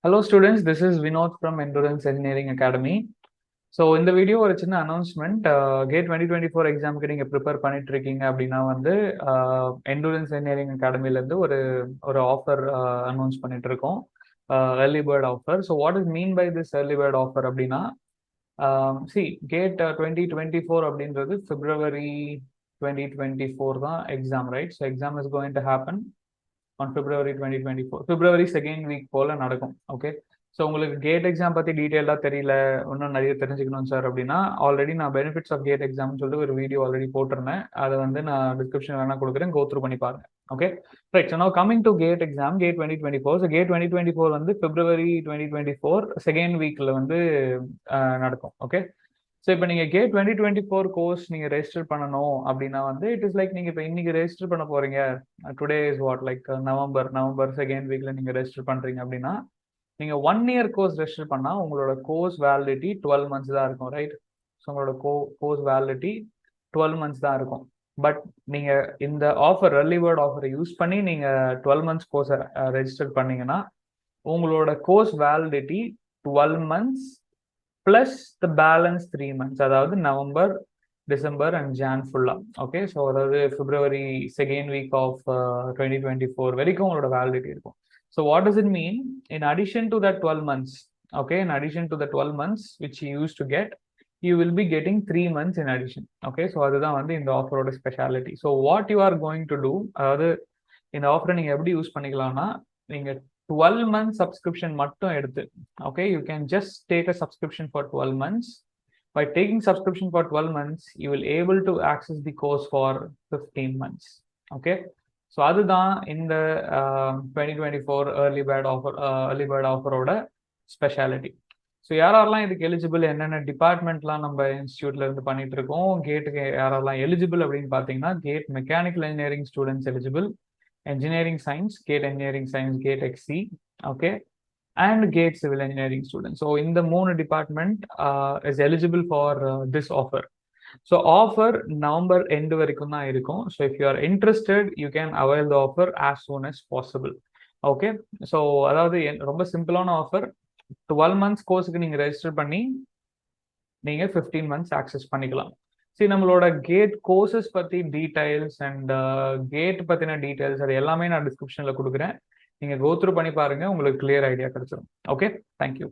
Hello students, this is Vinod from Endurance Engineering Academy. So இந்த video ஒரு சின்ன announcement. Gate 2024 எக்ஸாமுக்கு நீங்கள் ப்ரிப்பேர் பண்ணிட்டு இருக்கீங்க அப்படின்னா வந்து எண்டூரன்ஸ் இன்ஜினியரிங் அகாடமிலேருந்து ஒரு ஒரு ஆஃபர் அனௌன்ஸ் பண்ணிட்டு இருக்கோம், early bird offer. So what is mean by this early bird offer அப்படின்னா, கேட் 2024 அப்படின்றது February 2024 தான் exam, right? So exam is going to happen on February 2024, February second week போல் நடக்கும். Okay, so உங்களுக்கு CAT exam பற்றி டீட்டெயிலாக தெரியல, இன்னும் நிறைய தெரிஞ்சுக்கணும் சார் அப்படின்னா, ஆல்ரெடி நான் பெனிஃபிட்ஸ் ஆஃப் கேட் எக்ஸாம்னு சொல்லிட்டு ஒரு வீடியோ ஆல்ரெடி போட்டிருந்தேன். அதை வந்து நான் டிஸ்கிரிப்ஷன் வேணால் கொடுக்குறேன், கோ த்ரூ பண்ணி பாருங்க. Okay right. ஸோ நான் coming to GATE exam, GATE 2024. So GATE 2024 வந்து February 2024 செகண்ட் வீக்கில் வந்து நடக்கும். ஓகே, ஸோ இப்போ நீங்கள் கேட் 2024 கோர்ஸ் நீங்கள் ரெஜிஸ்டர் பண்ணணும் அப்படின்னா வந்து இட் இஸ் லைக் நீங்கள் இப்போ இன்னைக்கு ரெஜிஸ்டர் பண்ண போறீங்க. Today is what, like November second வீக்ல நீங்கள் ரெஜிஸ்டர் பண்றீங்க அப்படின்னா, நீங்கள் 1 இயர் கோர்ஸ் ரெஜிஸ்டர் பண்ணால் உங்களோட கோர்ஸ் வேலிடிட்டி 12 months தான் இருக்கும், ரைட்? ஸோ உங்களோட கோர்ஸ் வேலிடிட்டி 12 months தான் இருக்கும். பட் நீங்கள் இந்த ஆஃபர் ஏர்லி பேர்ட் ஆஃபரை யூஸ் பண்ணி நீங்கள் 12 months கோர்ஸை ரெஜிஸ்டர் பண்ணீங்கன்னா உங்களோட course validity 12 months plus the balance 3 months, அதாவது நவம்பர், டிசம்பர் அண்ட் ஜான் ஃபுல்லா. ஓகே, ஸோ அதாவது February செகண்ட் வீக் ஆஃப் 2024 வரைக்கும் உங்களோட வேலிடிட்டி இருக்கும். So what does it mean? In addition to that 12 months, okay, in addition to the 12 months which you used to get, you will be getting 3 months in addition. Okay, so அதுதான் வந்து இந்த ஆஃபரோட ஸ்பெஷாலிட்டி. So what you are going to do, அதாவது இந்த ஆஃபரை நீங்கள் எப்படி யூஸ் பண்ணிக்கலாம்னா, நீங்கள் 12 months subscription மட்டும் எடுத்து, okay, you can just take a subscription for 12 months. By taking subscription for 12 months, you will able to access the course for 15 months. Okay, so அதுதான் இந்த 2024 early bird offer ஓட speciality. So யாரெல்லாம் இதுக்கு eligible, என்னென்ன டிபார்ட்மெண்ட்லாம் நம்ம இன்ஸ்டியூட்ல இருந்து பண்ணிட்டு இருக்கோம், கேட்டுக்கு யாரெல்லாம் எலிஜிபிள் அப்படின்னு பார்த்தீங்கன்னா, GATE mechanical engineering students eligible, engineering science, GATE engineering science, GATE XC, okay, and GATE civil engineering students. So in the moon department is eligible for this offer. So offer November end varaikum da irukum. So if you are interested, you can avail the offer as soon as possible. Okay, so adhaadu romba simple ana offer. 12 months course ku neenga register panni neenga 15 months access pannikalam. சரி, நம்மளோட gate courses பற்றி details and gate பற்றின details அது எல்லாமே நான் டிஸ்கிரிப்ஷனில் கொடுக்குறேன். நீங்கள் கோ த்ரூ பண்ணி பாருங்கள், உங்களுக்கு கிளியர் ஐடியா கிடைச்சிடும். Okay, thank you.